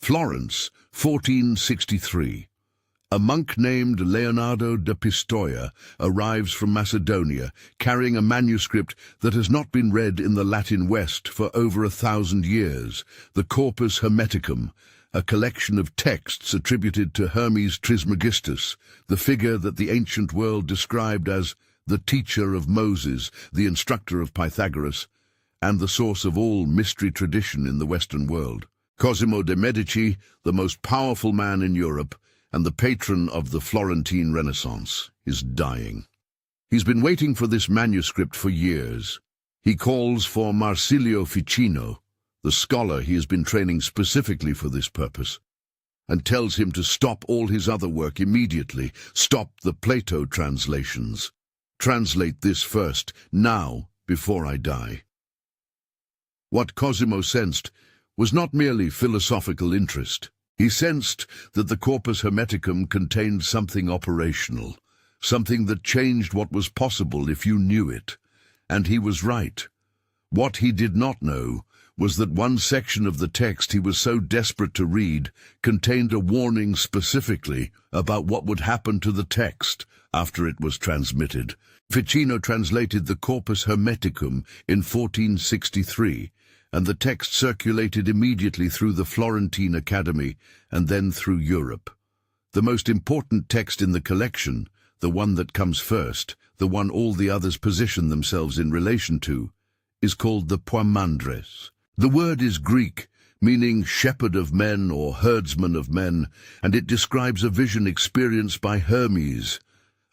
Florence, 1463. A monk named Leonardo da Pistoia arrives from Macedonia, carrying a manuscript that has not been read in the Latin West for over 1,000 years, the Corpus Hermeticum, a collection of texts attributed to Hermes Trismegistus, the figure that the ancient world described as the teacher of Moses, the instructor of Pythagoras, and the source of all mystery tradition in the Western world. Cosimo de Medici, the most powerful man in Europe, and the patron of the Florentine Renaissance, is dying. He's been waiting for this manuscript for years. He calls for Marsilio Ficino, the scholar he has been training specifically for this purpose, and tells him to stop all his other work immediately, stop the Plato translations. Translate this first, now, before I die. What Cosimo sensed was not merely philosophical interest. He sensed that the Corpus Hermeticum contained something operational, something that changed what was possible if you knew it. And he was right. What he did not know was that one section of the text he was so desperate to read contained a warning specifically about what would happen to the text after it was transmitted. Ficino translated the Corpus Hermeticum in 1463, and the text circulated immediately through the Florentine Academy and then through Europe. The most important text in the collection, the one that comes first, the one all the others position themselves in relation to, is called the Poimandres. The word is Greek, meaning shepherd of men or herdsman of men, and it describes a vision experienced by Hermes.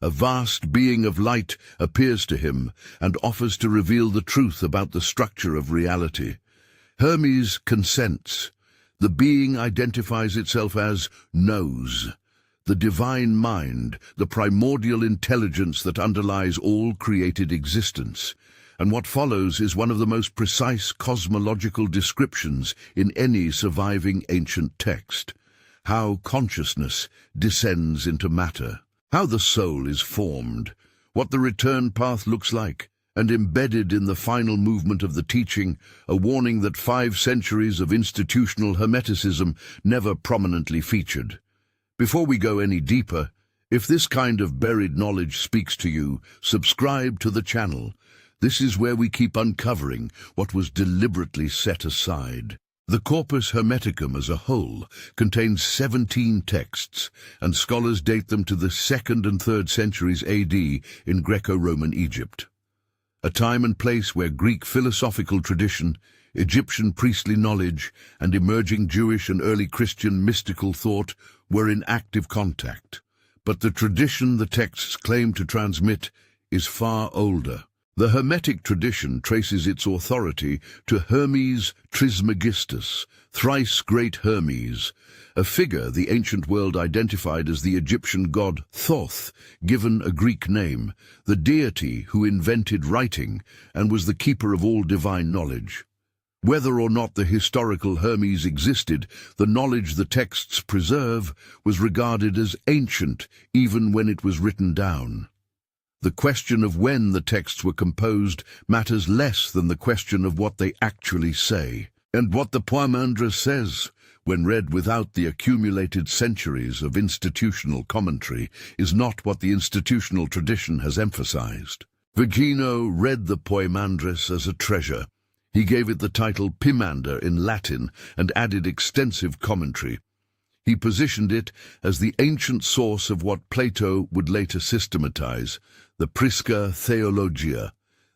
A vast being of light appears to him and offers to reveal the truth about the structure of reality. Hermes consents. The being identifies itself as Nous, the divine mind, the primordial intelligence that underlies all created existence. And what follows is one of the most precise cosmological descriptions in any surviving ancient text. How consciousness descends into matter, how the soul is formed, what the return path looks like, and embedded in the final movement of the teaching, a warning that 5 centuries of institutional Hermeticism never prominently featured. Before we go any deeper, if this kind of buried knowledge speaks to you, subscribe to the channel. This is where we keep uncovering what was deliberately set aside. The Corpus Hermeticum as a whole contains 17 texts, and scholars date them to the 2nd and 3rd centuries AD in Greco-Roman Egypt. A time and place where Greek philosophical tradition, Egyptian priestly knowledge, and emerging Jewish and early Christian mystical thought were in active contact. But the tradition the texts claim to transmit is far older. The Hermetic tradition traces its authority to Hermes Trismegistus, thrice great Hermes, a figure the ancient world identified as the Egyptian god Thoth, given a Greek name, the deity who invented writing and was the keeper of all divine knowledge. Whether or not the historical Hermes existed, the knowledge the texts preserve was regarded as ancient even when it was written down. The question of when the texts were composed matters less than the question of what they actually say. And what the Poimandres says, when read without the accumulated centuries of institutional commentary, is not what the institutional tradition has emphasized. Ficino read the Poimandres as a treasure. He gave it the title Pimander in Latin and added extensive commentary. He positioned it as the ancient source of what Plato would later systematize, the Prisca Theologia,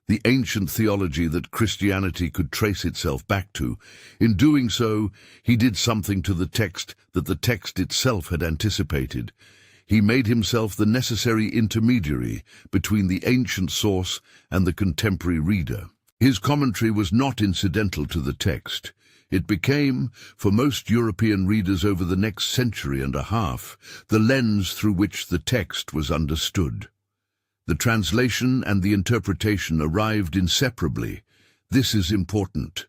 the ancient theology that Christianity could trace itself back to. In doing so, he did something to the text that the text itself had anticipated. He made himself the necessary intermediary between the ancient source and the contemporary reader. His commentary was not incidental to the text. It became, for most European readers over the next century and a half, the lens through which the text was understood. The translation and the interpretation arrived inseparably. This is important,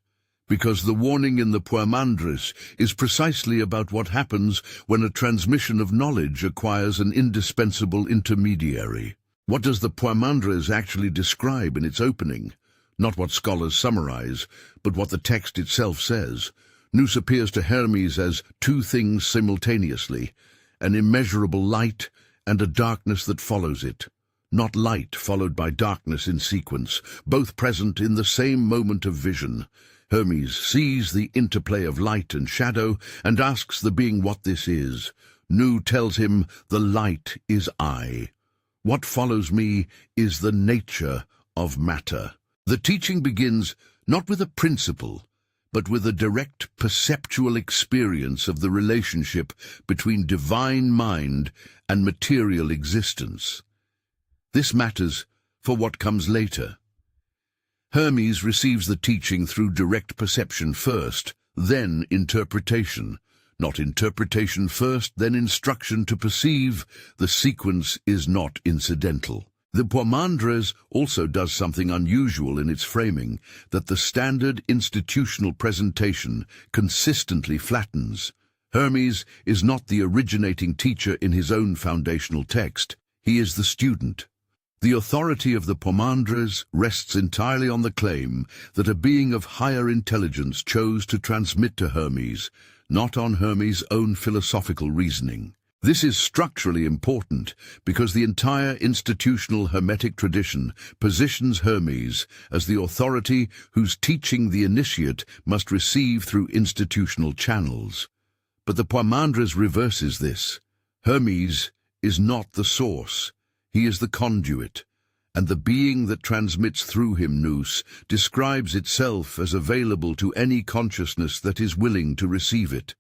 because the warning in the Poimandres is precisely about what happens when a transmission of knowledge acquires an indispensable intermediary. What does the Poimandres actually describe in its opening? Not what scholars summarize, but what the text itself says. Nous appears to Hermes as two things simultaneously, an immeasurable light and a darkness that follows it. Not light followed by darkness in sequence, both present in the same moment of vision. Hermes sees the interplay of light and shadow and asks the being what this is. Nous tells him, the light is I. What follows me is the nature of matter. The teaching begins not with a principle, but with a direct perceptual experience of the relationship between divine mind and material existence. This matters for what comes later. Hermes receives the teaching through direct perception first, then interpretation. Not interpretation first, then instruction to perceive. The sequence is not incidental. The Poimandres also does something unusual in its framing, that the standard institutional presentation consistently flattens. Hermes is not the originating teacher in his own foundational text. He is the student. The authority of the Poimandres rests entirely on the claim that a being of higher intelligence chose to transmit to Hermes, not on Hermes' own philosophical reasoning. This is structurally important because the entire institutional Hermetic tradition positions Hermes as the authority whose teaching the initiate must receive through institutional channels. But the Poimandres reverses this. Hermes is not the source. He is the conduit, and the being that transmits through him, Nous, describes itself as available to any consciousness that is willing to receive it.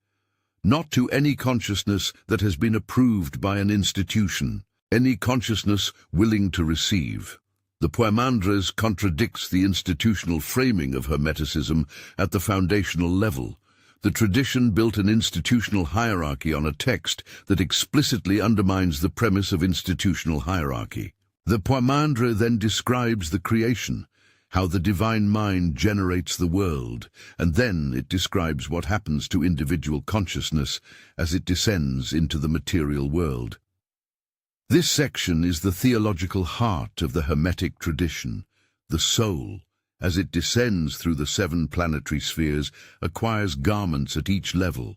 Not to any consciousness that has been approved by an institution, any consciousness willing to receive. The Poimandres contradicts the institutional framing of Hermeticism at the foundational level. The tradition built an institutional hierarchy on a text that explicitly undermines the premise of institutional hierarchy. The Poimandre then describes the creation, how the divine mind generates the world, and then it describes what happens to individual consciousness as it descends into the material world. This section is the theological heart of the Hermetic tradition. The soul, as it descends through the 7 planetary spheres, acquires garments at each level.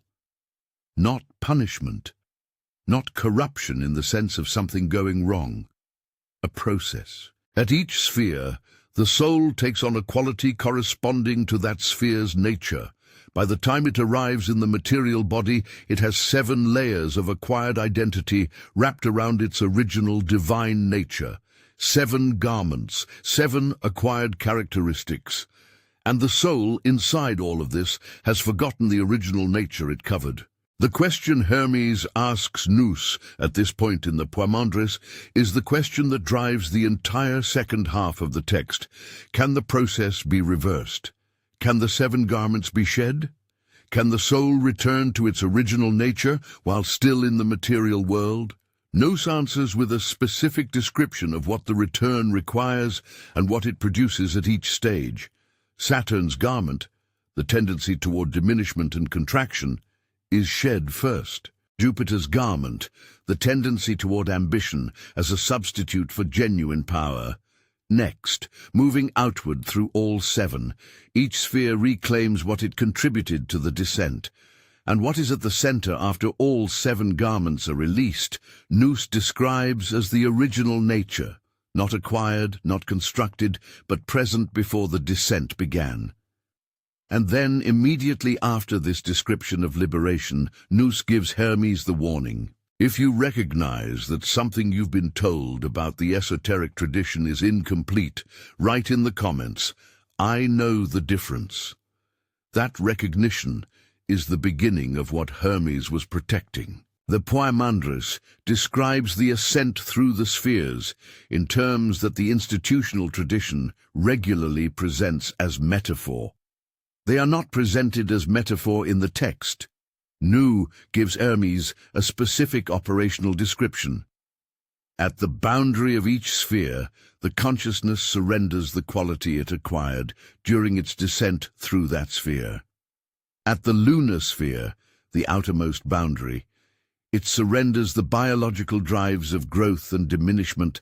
Not punishment, not corruption in the sense of something going wrong, a process. At each sphere, the soul takes on a quality corresponding to that sphere's nature. By the time it arrives in the material body, it has 7 layers of acquired identity wrapped around its original divine nature. 7 garments, 7 acquired characteristics. And the soul, inside all of this, has forgotten the original nature it covered. The question Hermes asks Nous at this point in the Poimandres is the question that drives the entire second half of the text. Can the process be reversed? Can the 7 garments be shed? Can the soul return to its original nature while still in the material world? Nous answers with a specific description of what the return requires and what it produces at each stage. Saturn's garment, the tendency toward diminishment and contraction, is shed first. Jupiter's garment, the tendency toward ambition as a substitute for genuine power. Next, moving outward through all 7, each sphere reclaims what it contributed to the descent. And what is at the center after all 7 garments are released, Nous describes as the original nature, not acquired, not constructed, but present before the descent began. And then, immediately after this description of liberation, Nous gives Hermes the warning. If you recognize that something you've been told about the esoteric tradition is incomplete, write in the comments, I know the difference. That recognition is the beginning of what Hermes was protecting. The Poimandres describes the ascent through the spheres in terms that the institutional tradition regularly presents as metaphor. They are not presented as metaphor in the text. Nous gives Hermes a specific operational description. At the boundary of each sphere, the consciousness surrenders the quality it acquired during its descent through that sphere. At the lunar sphere, the outermost boundary, it surrenders the biological drives of growth and diminishment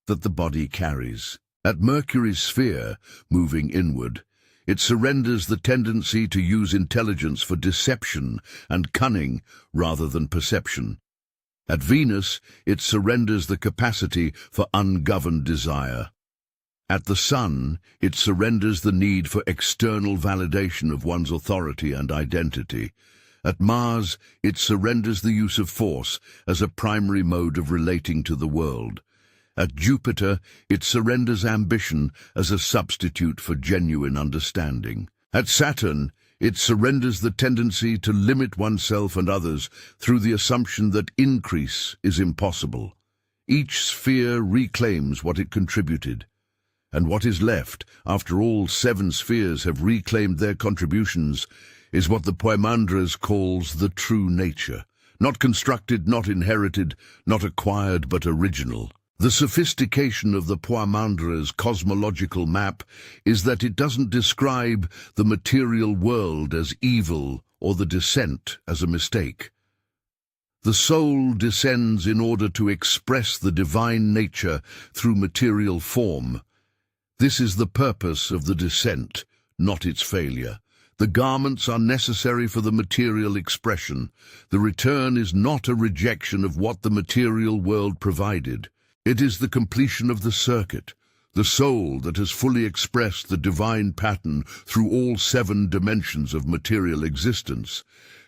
that the body carries. At Mercury's sphere, moving inward, It surrenders the tendency to use intelligence for deception and cunning rather than perception. At Venus, it surrenders the capacity for ungoverned desire. At the Sun, it surrenders the need for external validation of one's authority and identity. At Mars, it surrenders the use of force as a primary mode of relating to the world. At Jupiter, it surrenders ambition as a substitute for genuine understanding. At Saturn, it surrenders the tendency to limit oneself and others through the assumption that increase is impossible. Each sphere reclaims what it contributed. And what is left, after all 7 spheres have reclaimed their contributions, is what the Poimandres calls the true nature. Not constructed, not inherited, not acquired, but original. The sophistication of the Poimandres' cosmological map is that it doesn't describe the material world as evil or the descent as a mistake. The soul descends in order to express the divine nature through material form. This is the purpose of the descent, not its failure. The garments are necessary for the material expression. The return is not a rejection of what the material world provided. It is the completion of the circuit. The soul that has fully expressed the divine pattern through all 7 dimensions of material existence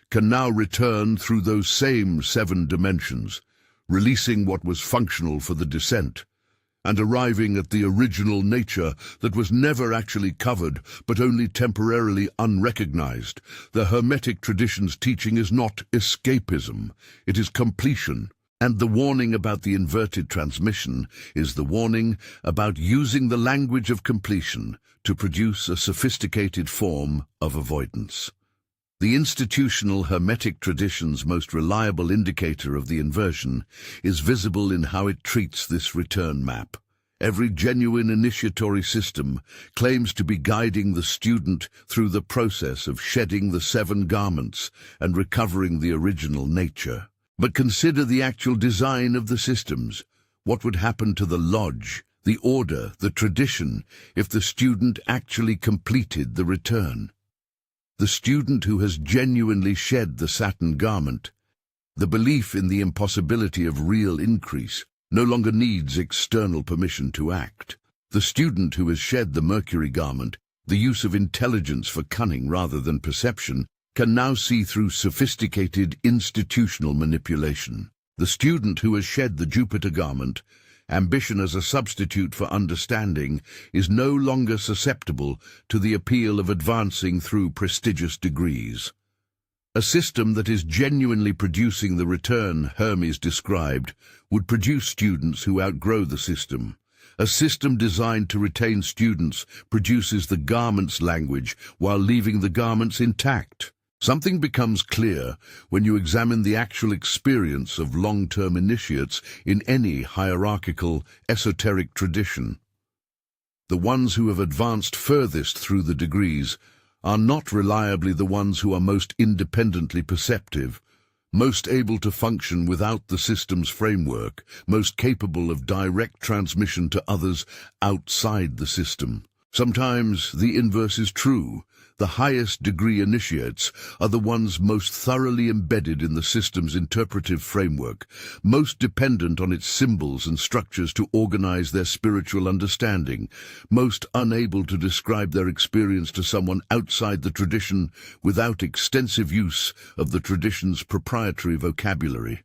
can now return through those same 7 dimensions, releasing what was functional for the descent, and arriving at the original nature that was never actually covered, but only temporarily unrecognized. The Hermetic tradition's teaching is not escapism, it is completion. And the warning about the inverted transmission is the warning about using the language of completion to produce a sophisticated form of avoidance. The institutional Hermetic tradition's most reliable indicator of the inversion is visible in how it treats this return map. Every genuine initiatory system claims to be guiding the student through the process of shedding the 7 garments and recovering the original nature. But consider the actual design of the systems. What would happen to the lodge, the order, the tradition, if the student actually completed the return? The student who has genuinely shed the satin garment, the belief in the impossibility of real increase, no longer needs external permission to act. The student who has shed the mercury garment, the use of intelligence for cunning rather than perception, can now see through sophisticated institutional manipulation. The student who has shed the Jupiter garment, ambition as a substitute for understanding, is no longer susceptible to the appeal of advancing through prestigious degrees. A system that is genuinely producing the return Hermes described would produce students who outgrow the system. A system designed to retain students produces the garments language while leaving the garments intact. Something becomes clear when you examine the actual experience of long-term initiates in any hierarchical, esoteric tradition. The ones who have advanced furthest through the degrees are not reliably the ones who are most independently perceptive, most able to function without the system's framework, most capable of direct transmission to others outside the system. Sometimes the inverse is true. The highest degree initiates are the ones most thoroughly embedded in the system's interpretive framework, most dependent on its symbols and structures to organize their spiritual understanding, most unable to describe their experience to someone outside the tradition without extensive use of the tradition's proprietary vocabulary.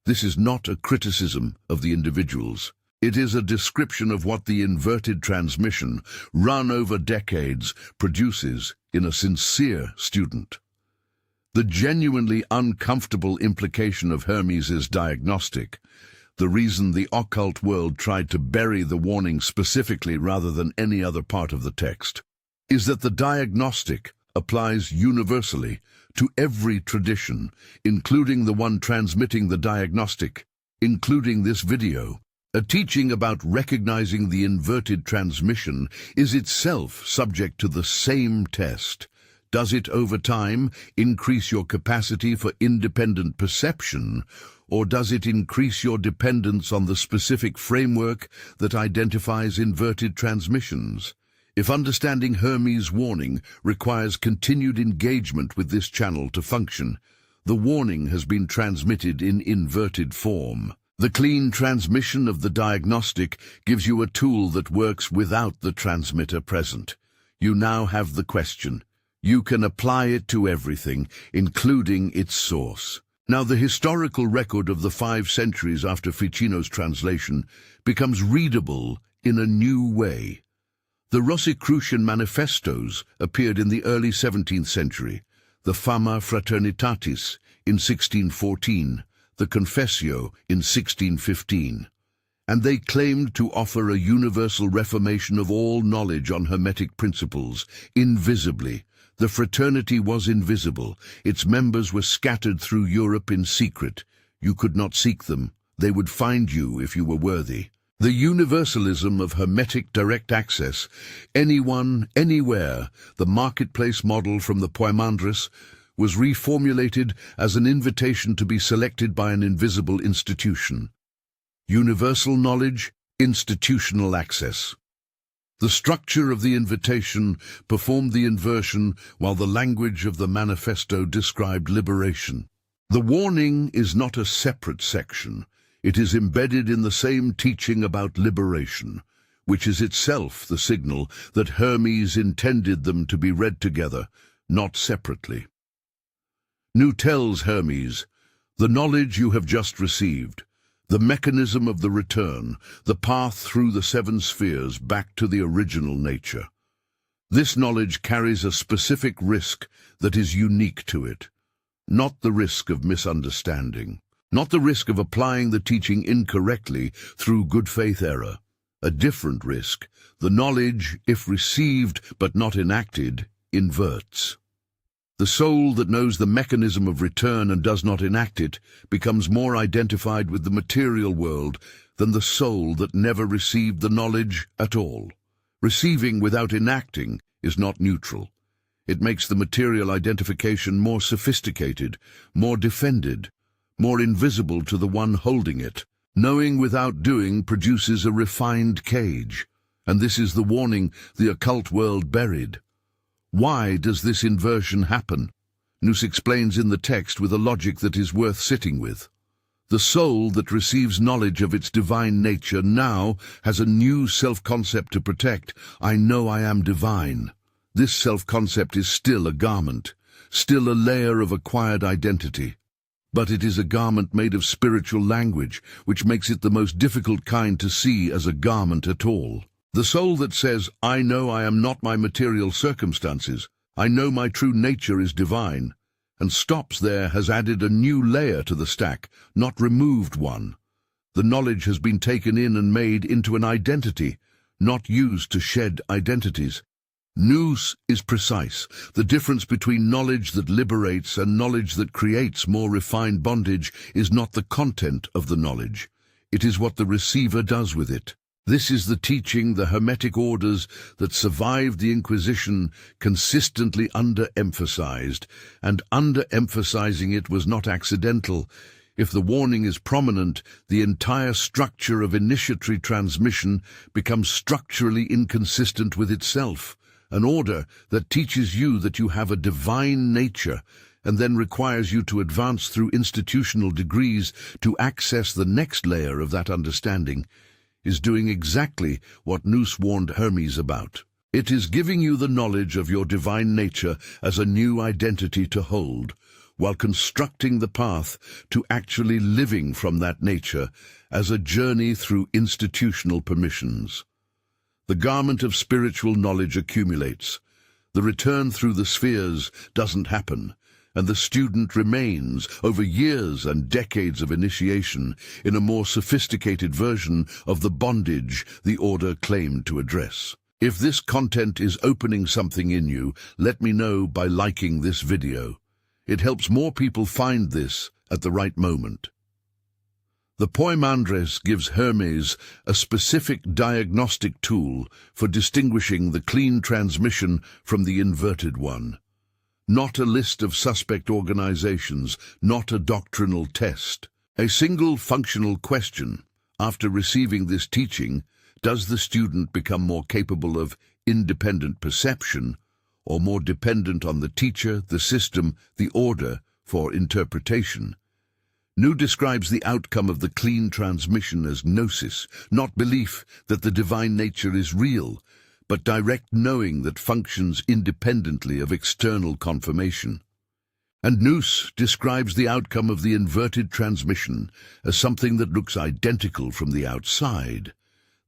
This is not a criticism of the individuals. It is a description of what the inverted transmission, run over decades, produces in a sincere student. The genuinely uncomfortable implication of Hermes's diagnostic, the reason the occult world tried to bury the warning specifically rather than any other part of the text, is that the diagnostic applies universally to every tradition, including the one transmitting the diagnostic, including this video. A teaching about recognizing the inverted transmission is itself subject to the same test. Does it, over time, increase your capacity for independent perception, or does it increase your dependence on the specific framework that identifies inverted transmissions? If understanding Hermes' warning requires continued engagement with this channel to function, the warning has been transmitted in inverted form. The clean transmission of the diagnostic gives you a tool that works without the transmitter present. You now have the question. You can apply it to everything, including its source. Now, the historical record of the 5 centuries after Ficino's translation becomes readable in a new way. The Rosicrucian manifestos appeared in the early 17th century, the Fama Fraternitatis in 1614, the Confessio in 1615, and they claimed to offer a universal reformation of all knowledge on Hermetic principles, invisibly. The fraternity was invisible. Its members were scattered through Europe in secret. You could not seek them. They would find you if you were worthy. The universalism of Hermetic direct access, anyone, anywhere, the marketplace model from the Poimandres, was reformulated as an invitation to be selected by an invisible institution. Universal knowledge, institutional access. The structure of the invitation performed the inversion, while the language of the manifesto described liberation. The warning is not a separate section. It is embedded in the same teaching about liberation, which is itself the signal that Hermes intended them to be read together, not separately. New tells Hermes, the knowledge you have just received, the mechanism of the return, the path through the 7 spheres back to the original nature. This knowledge carries a specific risk that is unique to it, not the risk of misunderstanding. Not the risk of applying the teaching incorrectly through good faith error. A different risk, the knowledge, if received but not enacted, inverts. The soul that knows the mechanism of return and does not enact it becomes more identified with the material world than the soul that never received the knowledge at all. Receiving without enacting is not neutral. It makes the material identification more sophisticated, more defended, more invisible to the one holding it. Knowing without doing produces a refined cage, and this is the warning the occult world buried. Why does this inversion happen? Nous explains in the text with a logic that is worth sitting with. The soul that receives knowledge of its divine nature now has a new self-concept to protect. I know I am divine. This self-concept is still a garment, still a layer of acquired identity. But it is a garment made of spiritual language, which makes it the most difficult kind to see as a garment at all. The soul that says, I know I am not my material circumstances, I know my true nature is divine, and stops there has added a new layer to the stack, not removed one. The knowledge has been taken in and made into an identity, not used to shed identities. Nous is precise. The difference between knowledge that liberates and knowledge that creates more refined bondage is not the content of the knowledge. It is what the receiver does with it. This is the teaching the Hermetic orders that survived the Inquisition consistently underemphasized, and underemphasizing it was not accidental. If the warning is prominent, the entire structure of initiatory transmission becomes structurally inconsistent with itself. An order that teaches you that you have a divine nature and then requires you to advance through institutional degrees to access the next layer of that understanding is doing exactly what Nous warned Hermes about. It is giving you the knowledge of your divine nature as a new identity to hold, while constructing the path to actually living from that nature as a journey through institutional permissions. The garment of spiritual knowledge accumulates. The return through the spheres doesn't happen, and the student remains, over years and decades of initiation, in a more sophisticated version of the bondage the order claimed to address. If this content is opening something in you, let me know by liking this video. It helps more people find this at the right moment. The Poimandres gives Hermes a specific diagnostic tool for distinguishing the clean transmission from the inverted one. Not a list of suspect organizations, not a doctrinal test. A single functional question. After receiving this teaching, does the student become more capable of independent perception, or more dependent on the teacher, the system, the order for interpretation. New describes the outcome of the clean transmission as gnosis, not belief that the divine nature is real, but direct knowing that functions independently of external confirmation. And nous describes the outcome of the inverted transmission as something that looks identical from the outside.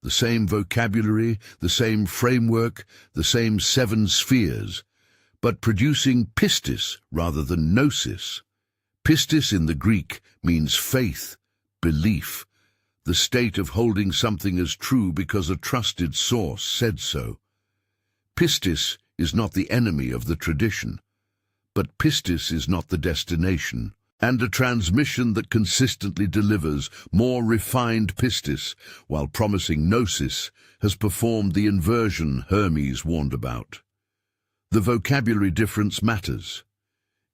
The same vocabulary, the same framework, the same 7 spheres, but producing pistis rather than gnosis. Pistis in the Greek means faith, belief, the state of holding something as true because a trusted source said so. Pistis is not the enemy of the tradition, but pistis is not the destination, and a transmission that consistently delivers more refined pistis while promising gnosis has performed the inversion Hermes warned about. The vocabulary difference matters.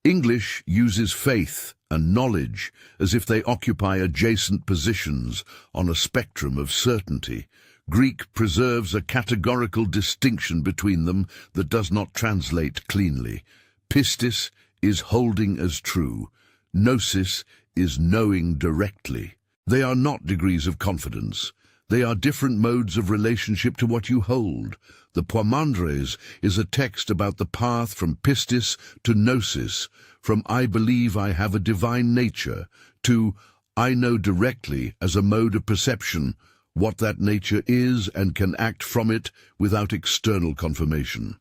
English uses faith and knowledge as if they occupy adjacent positions on a spectrum of certainty. Greek preserves a categorical distinction between them that does not translate cleanly. Pistis is holding as true. Gnosis is knowing directly. They are not degrees of confidence. They are different modes of relationship to what you hold. The Poimandres is a text about the path from pistis to gnosis, from I believe I have a divine nature to I know directly as a mode of perception what that nature is and can act from it without external confirmation.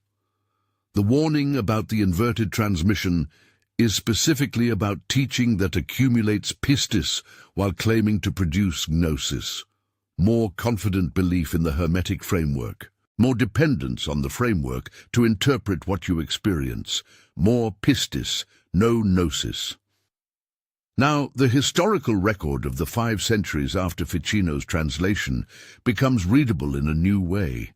The warning about the inverted transmission is specifically about teaching that accumulates pistis while claiming to produce gnosis. More confident belief in the Hermetic framework, more dependence on the framework to interpret what you experience, more pistis, no gnosis. Now, the historical record of the 5 centuries after Ficino's translation becomes readable in a new way.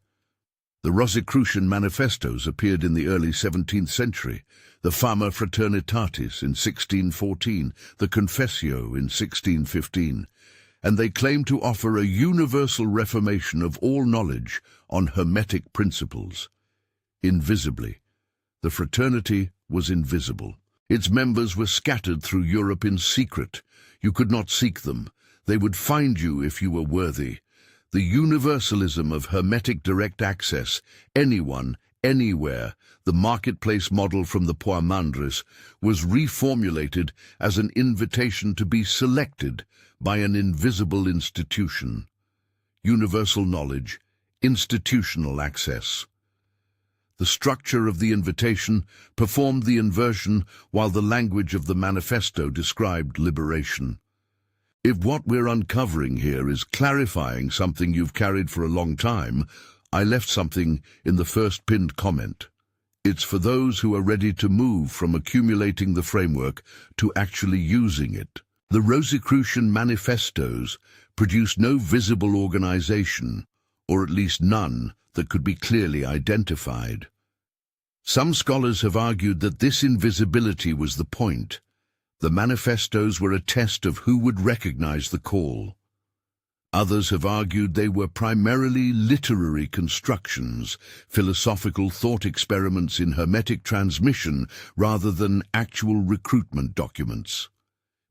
The Rosicrucian manifestos appeared in the early 17th century, the Fama Fraternitatis in 1614, the Confessio in 1615, and they claim to offer a universal reformation of all knowledge on Hermetic principles. Invisibly. The fraternity was invisible. Its members were scattered through Europe in secret. You could not seek them. They would find you if you were worthy. The universalism of Hermetic direct access, anyone, anywhere, the marketplace model from the Poimandres, was reformulated as an invitation to be selected by an invisible institution. Universal knowledge, institutional access. The structure of the invitation performed the inversion while the language of the manifesto described liberation. If what we're uncovering here is clarifying something you've carried for a long time, I left something in the first pinned comment. It's for those who are ready to move from accumulating the framework to actually using it. The Rosicrucian manifestos produced no visible organization, or at least none that could be clearly identified. Some scholars have argued that this invisibility was the point. The manifestos were a test of who would recognize the call. Others have argued they were primarily literary constructions, philosophical thought experiments in Hermetic transmission rather than actual recruitment documents.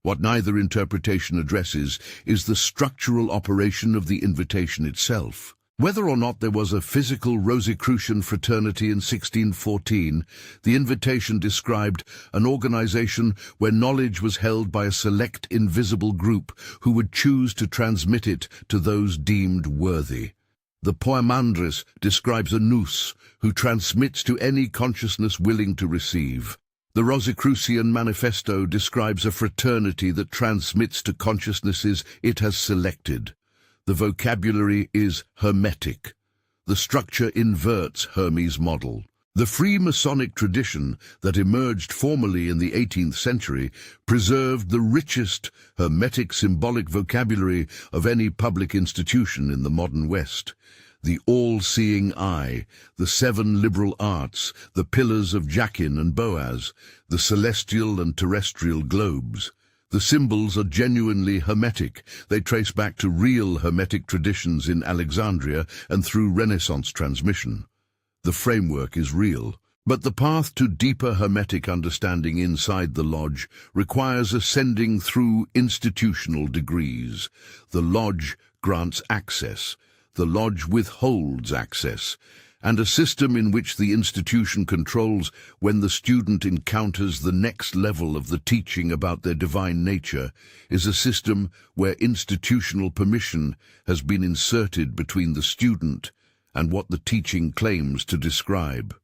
What neither interpretation addresses is the structural operation of the invitation itself. Whether or not there was a physical Rosicrucian fraternity in 1614, the invitation described an organization where knowledge was held by a select invisible group who would choose to transmit it to those deemed worthy. The Poimandres describes a nous who transmits to any consciousness willing to receive. The Rosicrucian manifesto describes a fraternity that transmits to consciousnesses it has selected. The vocabulary is Hermetic. The structure inverts Hermes' model. The Freemasonic tradition that emerged formally in the 18th century preserved the richest Hermetic symbolic vocabulary of any public institution in the modern West. The all-seeing eye, the 7 liberal arts, the pillars of Jachin and Boaz, the celestial and terrestrial globes. The symbols are genuinely Hermetic. They trace back to real Hermetic traditions in Alexandria and through Renaissance transmission. The framework is real. But the path to deeper Hermetic understanding inside the lodge requires ascending through institutional degrees. The lodge grants access. The lodge withholds access. And a system in which the institution controls when the student encounters the next level of the teaching about their divine nature is a system where institutional permission has been inserted between the student and what the teaching claims to describe.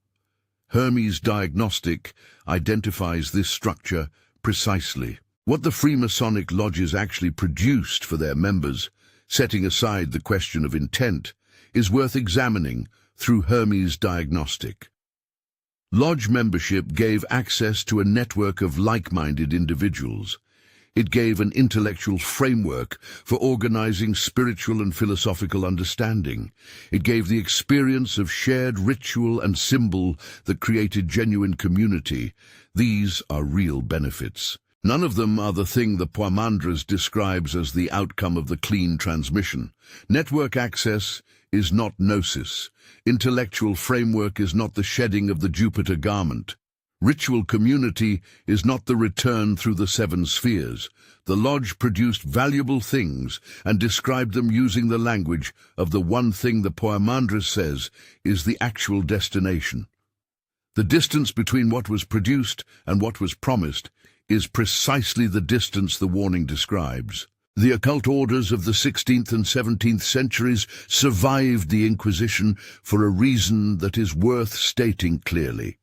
Hermes Diagnostic identifies this structure precisely. What the Freemasonic lodges actually produced for their members, setting aside the question of intent, is worth examining through Hermes Diagnostic. Lodge membership gave access to a network of like-minded individuals. It gave an intellectual framework for organizing spiritual and philosophical understanding. It gave the experience of shared ritual and symbol that created genuine community. These are real benefits. None of them are the thing the Poimandres describes as the outcome of the clean transmission. Network access is not gnosis. Intellectual framework is not the shedding of the Jupiter garment. Ritual community is not the return through the seven spheres. The lodge produced valuable things and described them using the language of the one thing the Poimandres says is the actual destination. The distance between what was produced and what was promised is precisely the distance the warning describes. The occult orders of the 16th and 17th centuries survived the Inquisition for a reason that is worth stating clearly.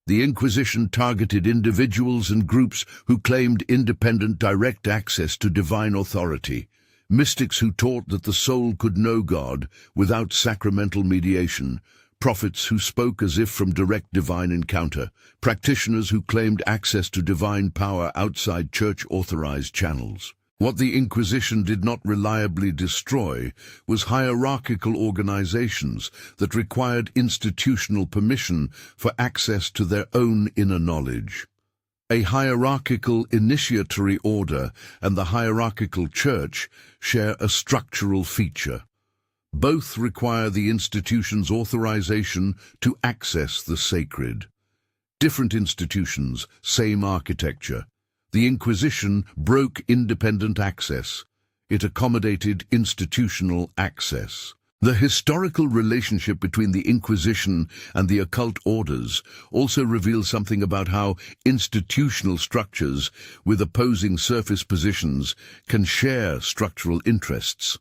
The Inquisition targeted individuals and groups who claimed independent direct access to divine authority, mystics who taught that the soul could know God without sacramental mediation, prophets who spoke as if from direct divine encounter, practitioners who claimed access to divine power outside church-authorized channels. What the Inquisition did not reliably destroy was hierarchical organizations that required institutional permission for access to their own inner knowledge. A hierarchical initiatory order and the hierarchical church share a structural feature. Both require the institution's authorization to access the sacred. Different institutions, same architecture. The Inquisition broke independent access. It accommodated institutional access. The historical relationship between the Inquisition and the occult orders also reveals something about how institutional structures with opposing surface positions can share structural interests.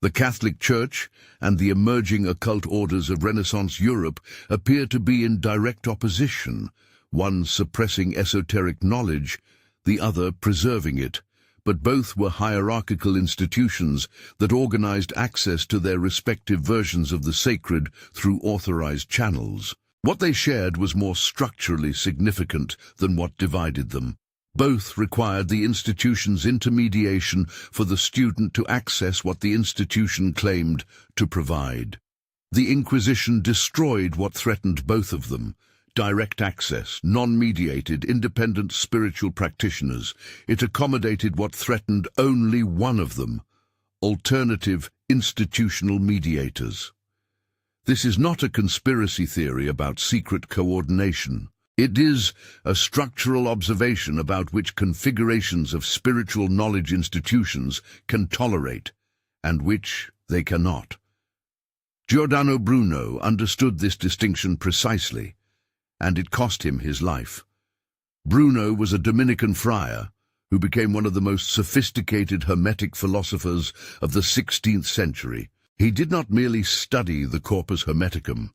The Catholic Church and the emerging occult orders of Renaissance Europe appear to be in direct opposition, one suppressing esoteric knowledge, the other preserving it, but both were hierarchical institutions that organized access to their respective versions of the sacred through authorized channels. What they shared was more structurally significant than what divided them. Both required the institution's intermediation for the student to access what the institution claimed to provide. The Inquisition destroyed what threatened both of them. Direct access, non-mediated, independent spiritual practitioners. It accommodated what threatened only one of them, alternative institutional mediators. This is not a conspiracy theory about secret coordination. It is a structural observation about which configurations of spiritual knowledge institutions can tolerate and which they cannot. Giordano Bruno understood this distinction precisely, and it cost him his life. Bruno was a Dominican friar who became one of the most sophisticated Hermetic philosophers of the 16th century. He did not merely study the Corpus Hermeticum.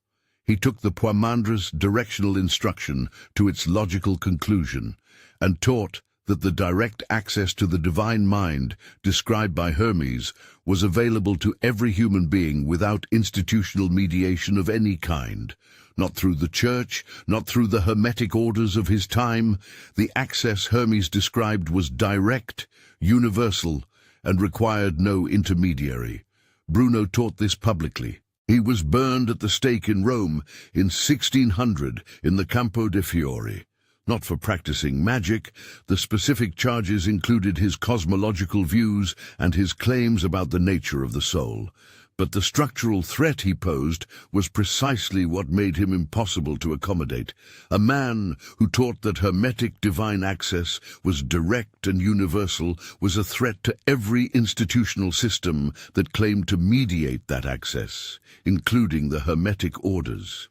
He took the Poimandres' directional instruction to its logical conclusion and taught that the direct access to the divine mind described by Hermes was available to every human being without institutional mediation of any kind. Not through the church, not through the Hermetic orders of his time. The access Hermes described was direct, universal, and required no intermediary. Bruno taught this publicly. He was burned at the stake in Rome in 1600 in the Campo de' Fiori. Not for practicing magic, the specific charges included his cosmological views and his claims about the nature of the soul, But the structural threat he posed was precisely what made him impossible to accommodate. A man who taught that Hermetic divine access was direct and universal was a threat to every institutional system that claimed to mediate that access, including the Hermetic orders.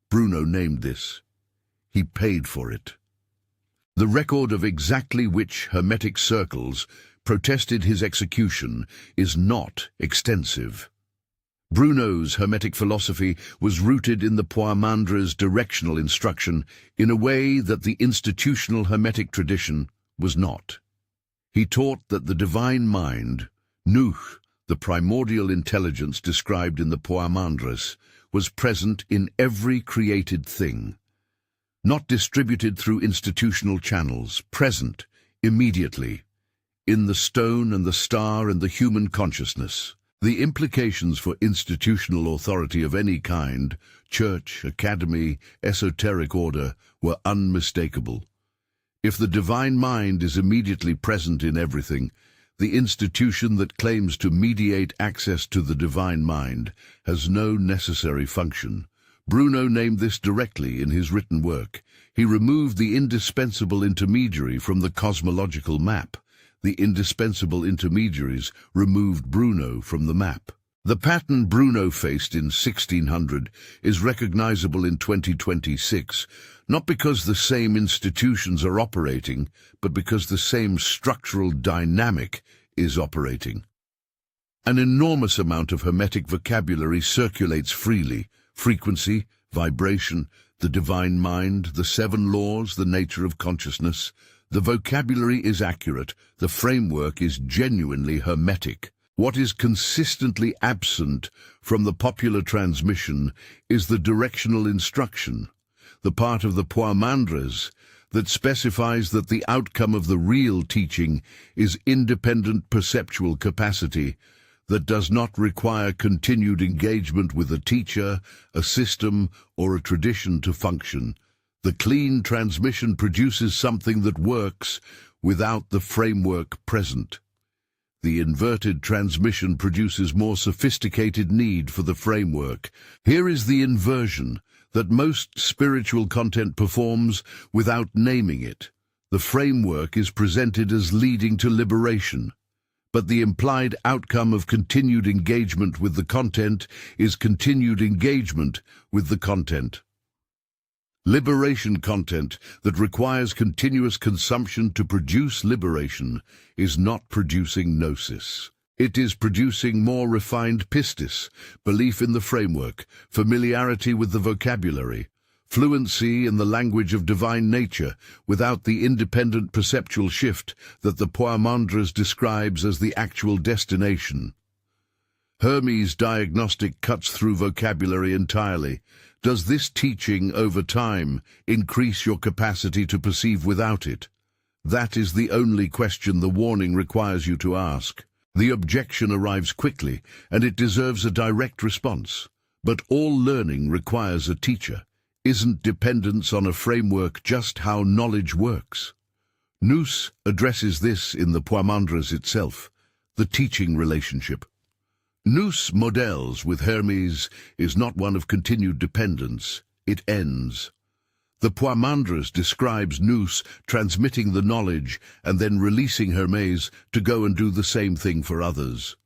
Bruno named this. He paid for it. The record of exactly which Hermetic circles protested his execution is not extensive. Bruno's Hermetic philosophy was rooted in the Poimandre's directional instruction in a way that the institutional Hermetic tradition was not. He taught that the divine mind, Nuh, the primordial intelligence described in the Poimandres, was present in every created thing, not distributed through institutional channels, present, immediately, in the stone and the star and the human consciousness. The implications for institutional authority of any kind, church, academy, esoteric order, were unmistakable. If the divine mind is immediately present in everything, the institution that claims to mediate access to the divine mind has no necessary function. Bruno named this directly in his written work. He removed the indispensable intermediary from the cosmological map. The indispensable intermediaries removed Bruno from the map. The pattern Bruno faced in 1600 is recognizable in 2026, not because the same institutions are operating, but because the same structural dynamic is operating. An enormous amount of Hermetic vocabulary circulates freely: frequency, vibration, the divine mind, the seven laws, the nature of consciousness. The vocabulary is accurate, the framework is genuinely Hermetic. What is consistently absent from the popular transmission is the directional instruction, the part of the Poimandres that specifies that the outcome of the real teaching is independent perceptual capacity that does not require continued engagement with a teacher, a system, or a tradition to function. The clean transmission produces something that works without the framework present. The inverted transmission produces more sophisticated need for the framework. Here is the inversion that most spiritual content performs without naming it. The framework is presented as leading to liberation, but the implied outcome of continued engagement with the content is continued engagement with the content. Liberation content that requires continuous consumption to produce liberation is not producing gnosis. It is producing more refined pistis, belief in the framework, familiarity with the vocabulary, fluency in the language of divine nature without the independent perceptual shift that the Poimandres describes as the actual destination. Hermes' diagnostic cuts through vocabulary entirely. Does this teaching over time increase your capacity to perceive without it? That is the only question the warning requires you to ask. The objection arrives quickly, and it deserves a direct response. But all learning requires a teacher. Isn't dependence on a framework just how knowledge works? Nous addresses this in the Poimandres itself, the teaching relationship. Nous models with Hermes is not one of continued dependence, it ends. The Poimandres describes Nous transmitting the knowledge and then releasing Hermes to go and do the same thing for others.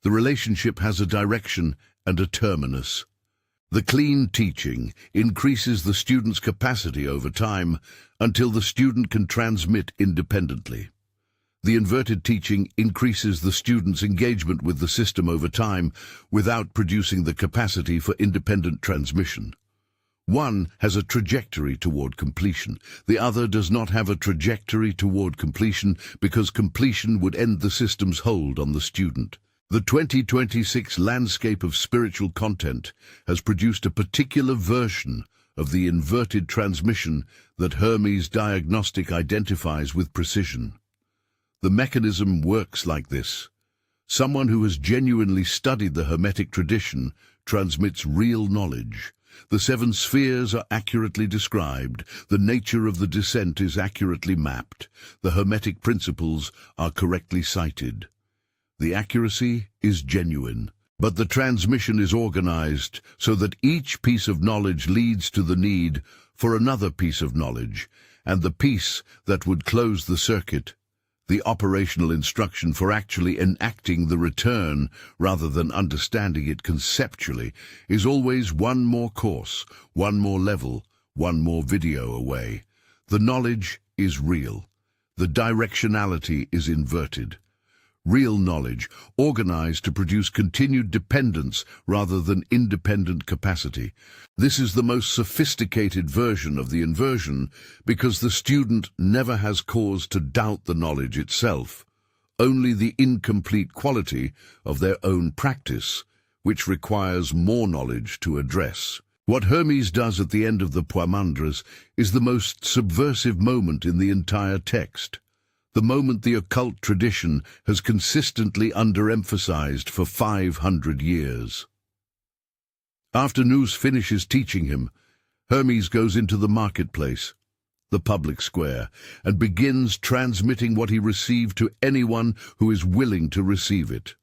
The relationship has a direction and a terminus. The clean teaching increases the student's capacity over time until the student can transmit independently. The inverted teaching increases the student's engagement with the system over time without producing the capacity for independent transmission. One has a trajectory toward completion. The other does not have a trajectory toward completion because completion would end the system's hold on the student. The 2026 landscape of spiritual content has produced a particular version of the inverted transmission that Hermes' diagnostic identifies with precision. The mechanism works like this. Someone who has genuinely studied the Hermetic tradition transmits real knowledge. The seven spheres are accurately described. The nature of the descent is accurately mapped. The Hermetic principles are correctly cited. The accuracy is genuine. But the transmission is organized so that each piece of knowledge leads to the need for another piece of knowledge, and the piece that would close the circuit, the operational instruction for actually enacting the return rather than understanding it conceptually, is always one more course, one more level, one more video away. The knowledge is real. The directionality is inverted. Real knowledge, organized to produce continued dependence rather than independent capacity. This is the most sophisticated version of the inversion because the student never has cause to doubt the knowledge itself, only the incomplete quality of their own practice, which requires more knowledge to address. What Hermes does at the end of the Poimandres is the most subversive moment in the entire text. The moment the occult tradition has consistently underemphasized for 500 years. After Nous finishes teaching him, Hermes goes into the marketplace, the public square, and begins transmitting what he received to anyone who is willing to receive it.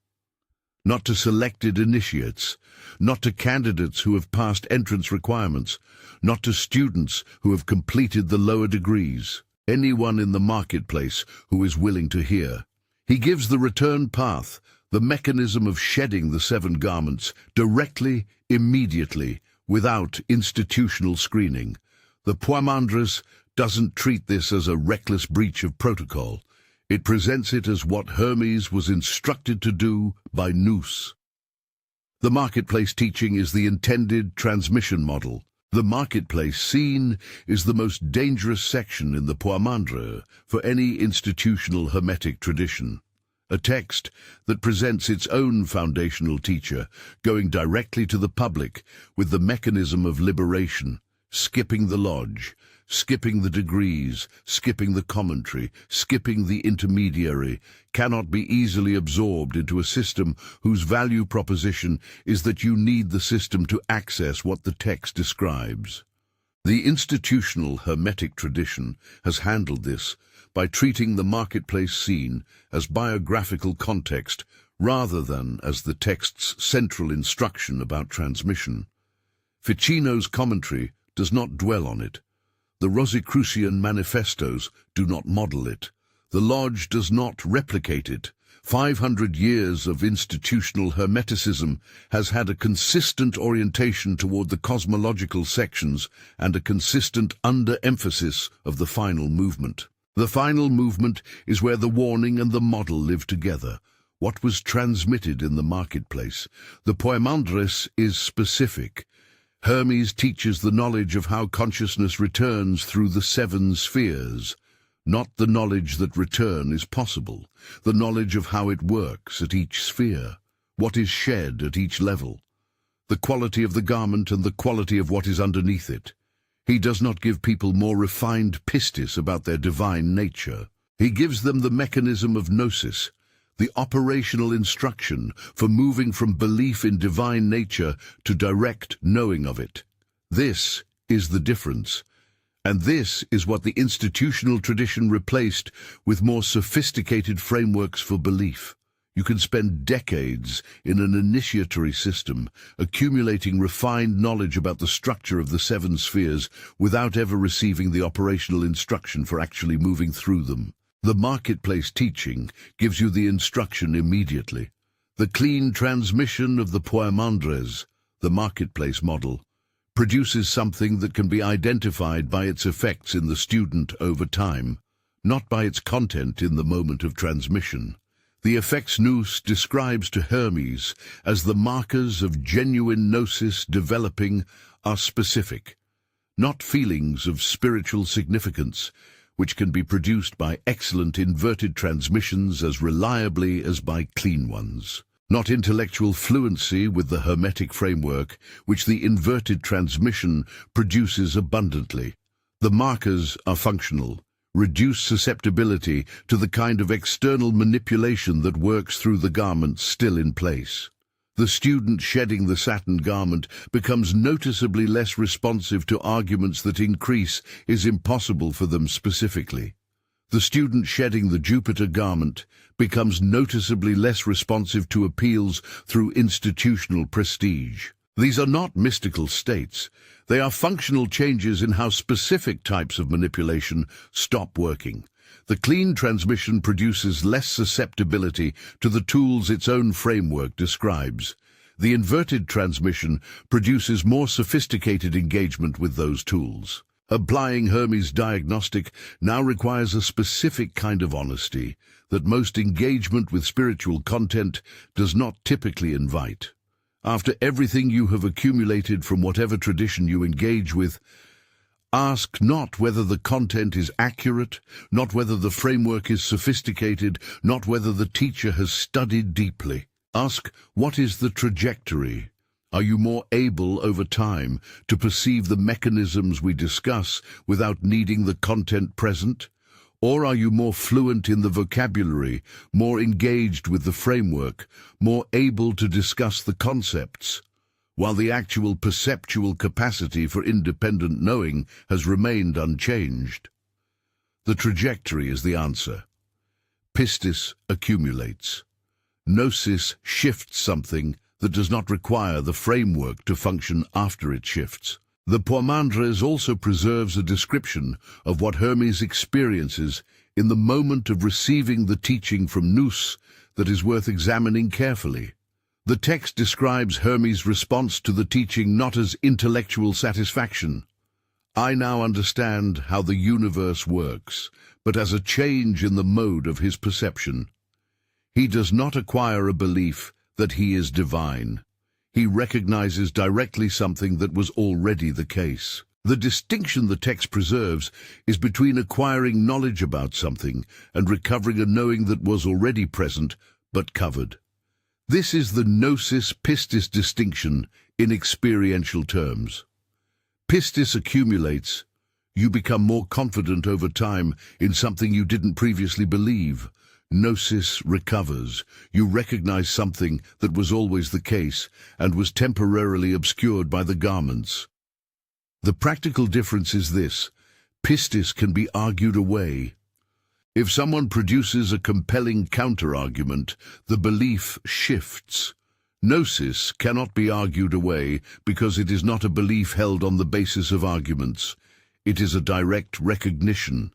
Not to selected initiates, not to candidates who have passed entrance requirements, not to students who have completed the lower degrees. Anyone in the marketplace who is willing to hear. He gives the return path, the mechanism of shedding the 7 garments, directly, immediately, without institutional screening. The Poimandres doesn't treat this as a reckless breach of protocol. It presents it as what Hermes was instructed to do by Nous. The marketplace teaching is the intended transmission model. The marketplace scene is the most dangerous section in the Poimandres for any institutional Hermetic tradition. A text that presents its own foundational teacher, going directly to the public with the mechanism of liberation, skipping the lodge, skipping the degrees, skipping the commentary, skipping the intermediary, cannot be easily absorbed into a system whose value proposition is that you need the system to access what the text describes. The institutional Hermetic tradition has handled this by treating the marketplace scene as biographical context rather than as the text's central instruction about transmission. Ficino's commentary does not dwell on it. The Rosicrucian manifestos do not model it. The Lodge does not replicate it. 500 years of institutional Hermeticism has had a consistent orientation toward the cosmological sections and a consistent underemphasis of the final movement. The final movement is where the warning and the model live together. What was transmitted in the marketplace? The Poimandres is specific. Hermes teaches the knowledge of how consciousness returns through the 7 spheres, not the knowledge that return is possible, the knowledge of how it works at each sphere, what is shed at each level, the quality of the garment and the quality of what is underneath it. He does not give people more refined pistis about their divine nature. He gives them the mechanism of gnosis, the operational instruction for moving from belief in divine nature to direct knowing of it. This is the difference, and this is what the institutional tradition replaced with more sophisticated frameworks for belief. You can spend decades in an initiatory system, accumulating refined knowledge about the structure of the 7 spheres without ever receiving the operational instruction for actually moving through them. The marketplace teaching gives you the instruction immediately. The clean transmission of the Poimandres, the marketplace model, produces something that can be identified by its effects in the student over time, not by its content in the moment of transmission. The effects Nous describes to Hermes as the markers of genuine gnosis developing are specific, not feelings of spiritual significance, which can be produced by excellent inverted transmissions as reliably as by clean ones. Not intellectual fluency with the Hermetic framework, which the inverted transmission produces abundantly. The markers are functional, reduce susceptibility to the kind of external manipulation that works through the garment still in place. The student shedding the satin garment becomes noticeably less responsive to arguments that increase is impossible for them specifically. The student shedding the Jupiter garment becomes noticeably less responsive to appeals through institutional prestige. These are not mystical states. They are functional changes in how specific types of manipulation stop working. The clean transmission produces less susceptibility to the tools its own framework describes. The inverted transmission produces more sophisticated engagement with those tools. Applying Hermes' diagnostic now requires a specific kind of honesty that most engagement with spiritual content does not typically invite. After everything you have accumulated from whatever tradition you engage with, ask not whether the content is accurate, not whether the framework is sophisticated, not whether the teacher has studied deeply. Ask, what is the trajectory? Are you more able over time to perceive the mechanisms we discuss without needing the content present? Or are you more fluent in the vocabulary, more engaged with the framework, more able to discuss the concepts, while the actual perceptual capacity for independent knowing has remained unchanged? The trajectory is the answer. Pistis accumulates. Gnosis shifts something that does not require the framework to function after it shifts. The Poimandres also preserves a description of what Hermes experiences in the moment of receiving the teaching from Nous that is worth examining carefully. The text describes Hermes' response to the teaching not as intellectual satisfaction. I now understand how the universe works, but as a change in the mode of his perception. He does not acquire a belief that he is divine. He recognizes directly something that was already the case. The distinction the text preserves is between acquiring knowledge about something and recovering a knowing that was already present but covered. This is the gnosis-pistis distinction in experiential terms. Pistis accumulates. You become more confident over time in something you didn't previously believe. Gnosis recovers. You recognize something that was always the case and was temporarily obscured by the garments. The practical difference is this: pistis can be argued away. If someone produces a compelling counter-argument, the belief shifts. Gnosis cannot be argued away because it is not a belief held on the basis of arguments. It is a direct recognition.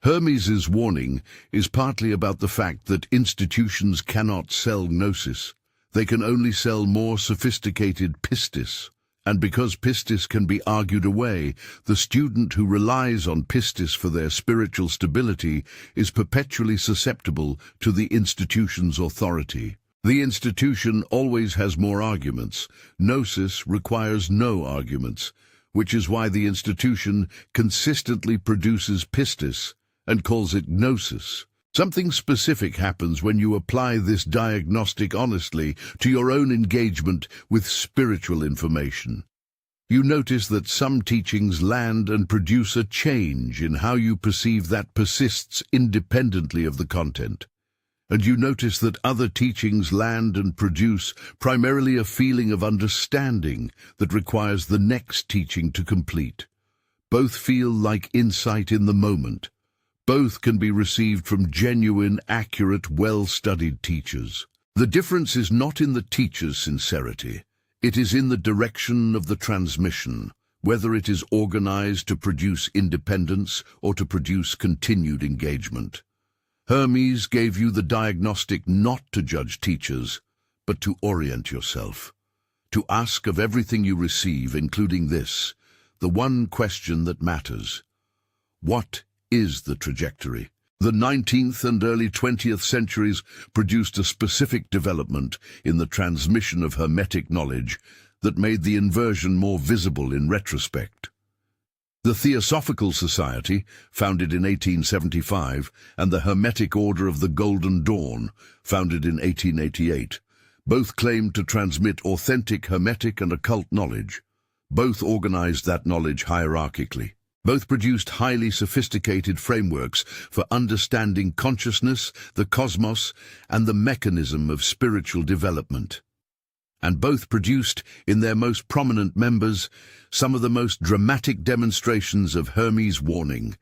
Hermes's warning is partly about the fact that institutions cannot sell gnosis. They can only sell more sophisticated pistis. And because pistis can be argued away, the student who relies on pistis for their spiritual stability is perpetually susceptible to the institution's authority. The institution always has more arguments. Gnosis requires no arguments, which is why the institution consistently produces pistis and calls it gnosis. Something specific happens when you apply this diagnostic honestly to your own engagement with spiritual information. You notice that some teachings land and produce a change in how you perceive that persists independently of the content. And you notice that other teachings land and produce primarily a feeling of understanding that requires the next teaching to complete. Both feel like insight in the moment. Both can be received from genuine, accurate, well-studied teachers. The difference is not in the teacher's sincerity. It is in the direction of the transmission, whether it is organized to produce independence or to produce continued engagement. Hermes gave you the diagnostic not to judge teachers, but to orient yourself. To ask of everything you receive, including this, the one question that matters: what is the trajectory? The 19th and early 20th centuries produced a specific development in the transmission of Hermetic knowledge that made the inversion more visible in retrospect. The Theosophical Society, founded in 1875, and the Hermetic Order of the Golden Dawn, founded in 1888, both claimed to transmit authentic Hermetic and occult knowledge. Both organized that knowledge hierarchically. Both produced highly sophisticated frameworks for understanding consciousness, the cosmos, and the mechanism of spiritual development. And both produced, in their most prominent members, some of the most dramatic demonstrations of Hermes' warning,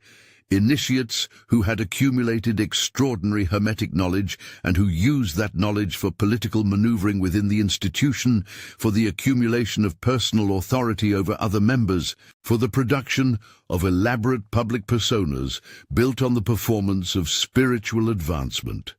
Initiates who had accumulated extraordinary Hermetic knowledge and who used that knowledge for political maneuvering within the institution, for the accumulation of personal authority over other members, for the production of elaborate public personas built on the performance of spiritual advancement.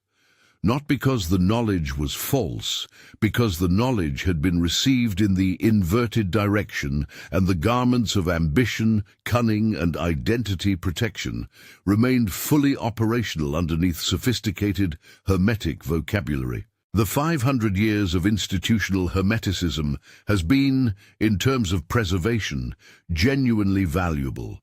Not because the knowledge was false, because the knowledge had been received in the inverted direction, and the garments of ambition, cunning, and identity protection remained fully operational underneath sophisticated Hermetic vocabulary. The 500 years of institutional Hermeticism has been, in terms of preservation, genuinely valuable.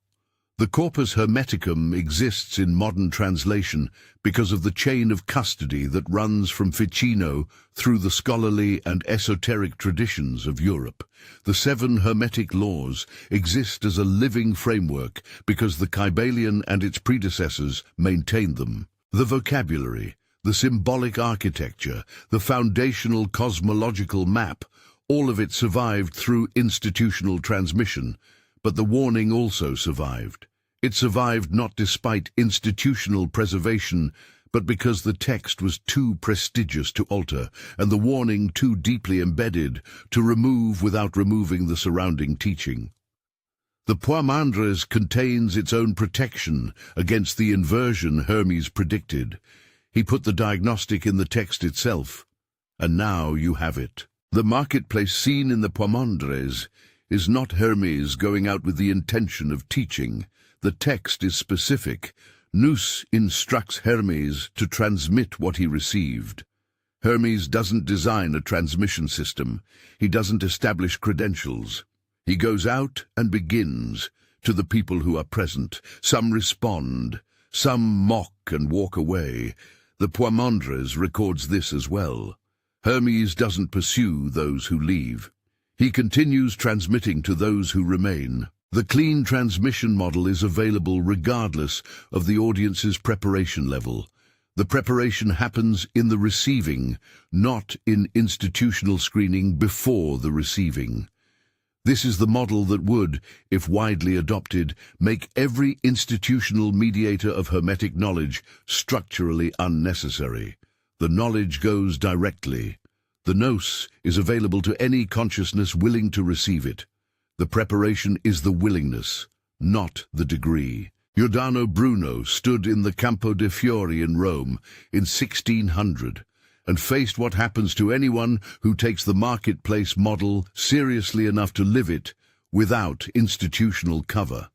The Corpus Hermeticum exists in modern translation because of the chain of custody that runs from Ficino through the scholarly and esoteric traditions of Europe. The 7 Hermetic laws exist as a living framework because the Kybalion and its predecessors maintained them. The vocabulary, the symbolic architecture, the foundational cosmological map, all of it survived through institutional transmission. But the warning also survived. It survived not despite institutional preservation, but because the text was too prestigious to alter, and the warning too deeply embedded to remove without removing the surrounding teaching. The Poimandres contains its own protection against the inversion Hermes predicted. He put the diagnostic in the text itself, and now you have it. The marketplace scene in the Poimandres is not Hermes going out with the intention of teaching. The text is specific. Nous instructs Hermes to transmit what he received. Hermes doesn't design a transmission system. He doesn't establish credentials. He goes out and begins to the people who are present. Some respond, some mock and walk away. The Poimandres records this as well. Hermes doesn't pursue those who leave. He continues transmitting to those who remain. The clean transmission model is available regardless of the audience's preparation level. The preparation happens in the receiving, not in institutional screening before the receiving. This is the model that would, if widely adopted, make every institutional mediator of Hermetic knowledge structurally unnecessary. The knowledge goes directly. The nous is available to any consciousness willing to receive it. The preparation is the willingness, not the degree. Giordano Bruno stood in the Campo de' Fiori in Rome in 1600 and faced what happens to anyone who takes the marketplace model seriously enough to live it without institutional cover.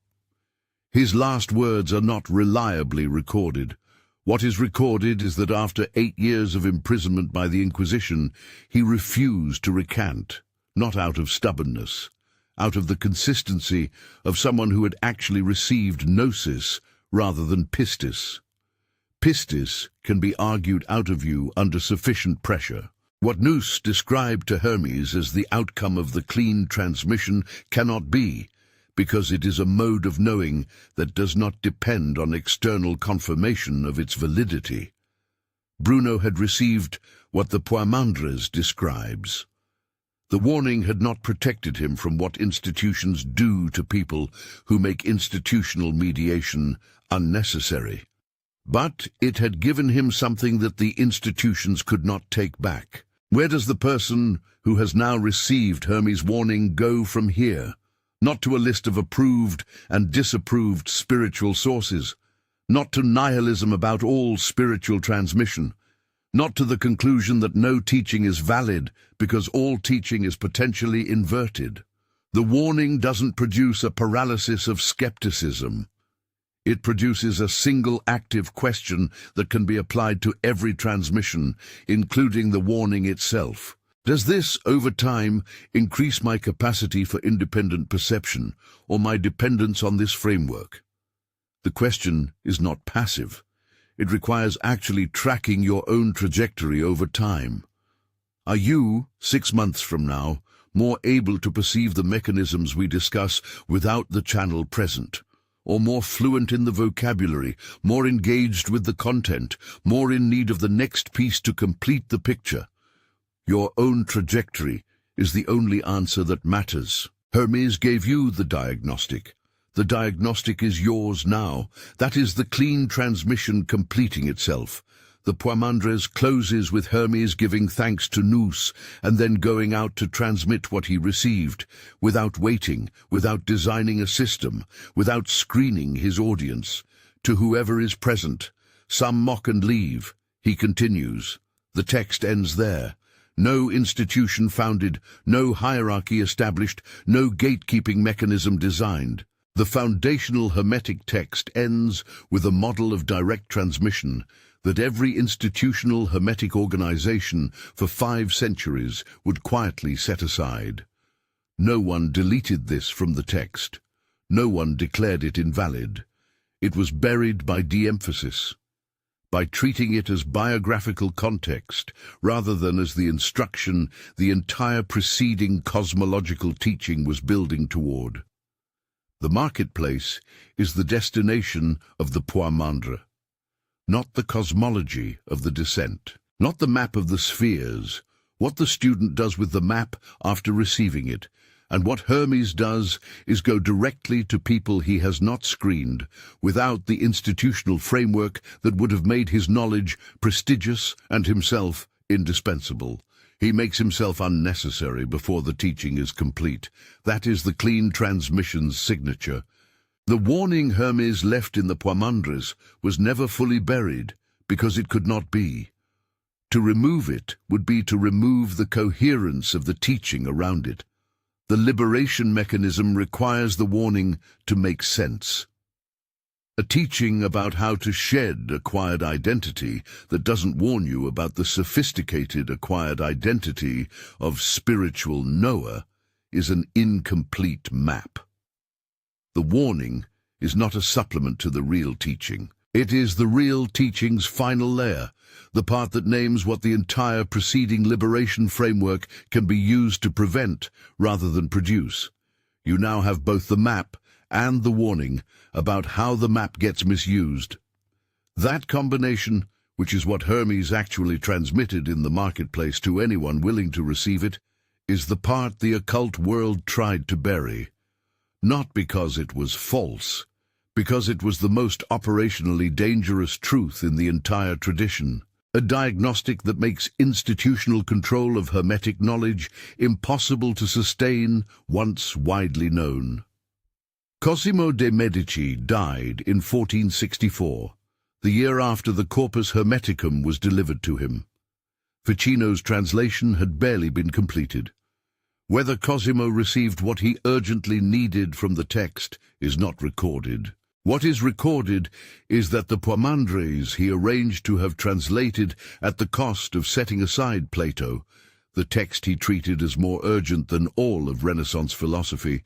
His last words are not reliably recorded. What is recorded is that after 8 years of imprisonment by the Inquisition, he refused to recant, not out of stubbornness, out of the consistency of someone who had actually received gnosis rather than pistis. Pistis can be argued out of you under sufficient pressure. What nous described to Hermes as the outcome of the clean transmission cannot be, because it is a mode of knowing that does not depend on external confirmation of its validity. Bruno had received what the Poimandres describes. The warning had not protected him from what institutions do to people who make institutional mediation unnecessary. But it had given him something that the institutions could not take back. Where does the person who has now received Hermes' warning go from here? Not to a list of approved and disapproved spiritual sources, not to nihilism about all spiritual transmission, not to the conclusion that no teaching is valid because all teaching is potentially inverted. The warning doesn't produce a paralysis of skepticism. It produces a single active question that can be applied to every transmission, including the warning itself. Does this, over time, increase my capacity for independent perception or my dependence on this framework? The question is not passive. It requires actually tracking your own trajectory over time. Are you, 6 months from now, more able to perceive the mechanisms we discuss without the channel present? Or more fluent in the vocabulary, more engaged with the content, more in need of the next piece to complete the picture? Your own trajectory is the only answer that matters. Hermes gave you the diagnostic. The diagnostic is yours now. That is the clean transmission completing itself. The Poimandres closes with Hermes giving thanks to Nous and then going out to transmit what he received, without waiting, without designing a system, without screening his audience. To whoever is present, some mock and leave. He continues. The text ends there. No institution founded, no hierarchy established, no gatekeeping mechanism designed. The foundational Hermetic text ends with a model of direct transmission that every institutional Hermetic organization for 5 centuries would quietly set aside. No one deleted this from the text. No one declared it invalid. It was buried by de-emphasis, by treating it as biographical context rather than as the instruction the entire preceding cosmological teaching was building toward. The marketplace is the destination of the Poimandre, not the cosmology of the descent, not the map of the spheres, what the student does with the map after receiving it. And what Hermes does is go directly to people he has not screened, without the institutional framework that would have made his knowledge prestigious and himself indispensable. He makes himself unnecessary before the teaching is complete. That is the clean transmission's signature. The warning Hermes left in the Poimandres was never fully buried, because it could not be. To remove it would be to remove the coherence of the teaching around it. The liberation mechanism requires the warning to make sense. A teaching about how to shed acquired identity that doesn't warn you about the sophisticated acquired identity of spiritual knower is an incomplete map. The warning is not a supplement to the real teaching. It is the real teaching's final layer, the part that names what the entire preceding liberation framework can be used to prevent rather than produce. You now have both the map and the warning about how the map gets misused. That combination, which is what Hermes actually transmitted in the marketplace to anyone willing to receive it, is the part the occult world tried to bury. Not because it was false, because it was the most operationally dangerous truth in the entire tradition. A diagnostic that makes institutional control of Hermetic knowledge impossible to sustain once widely known. Cosimo de Medici died in 1464, the year after the Corpus Hermeticum was delivered to him. Ficino's translation had barely been completed. Whether Cosimo received what he urgently needed from the text is not recorded. What is recorded is that the Poimandres he arranged to have translated at the cost of setting aside Plato, the text he treated as more urgent than all of Renaissance philosophy,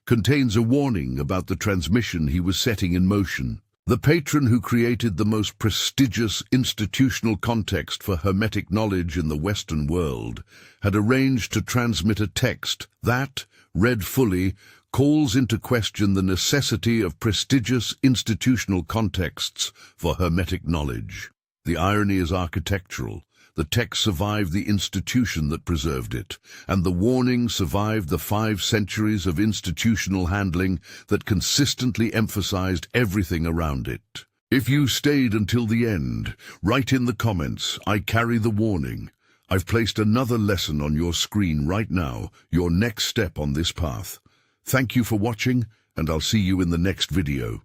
contains a warning about the transmission he was setting in motion. The patron who created the most prestigious institutional context for Hermetic knowledge in the Western world had arranged to transmit a text that, read fully, calls into question the necessity of prestigious institutional contexts for Hermetic knowledge. The irony is architectural. The text survived the institution that preserved it, and the warning survived the 5 centuries of institutional handling that consistently emphasized everything around it. If you stayed until the end, write in the comments, "I carry the warning." I've placed another lesson on your screen right now, your next step on this path. Thank you for watching, and I'll see you in the next video.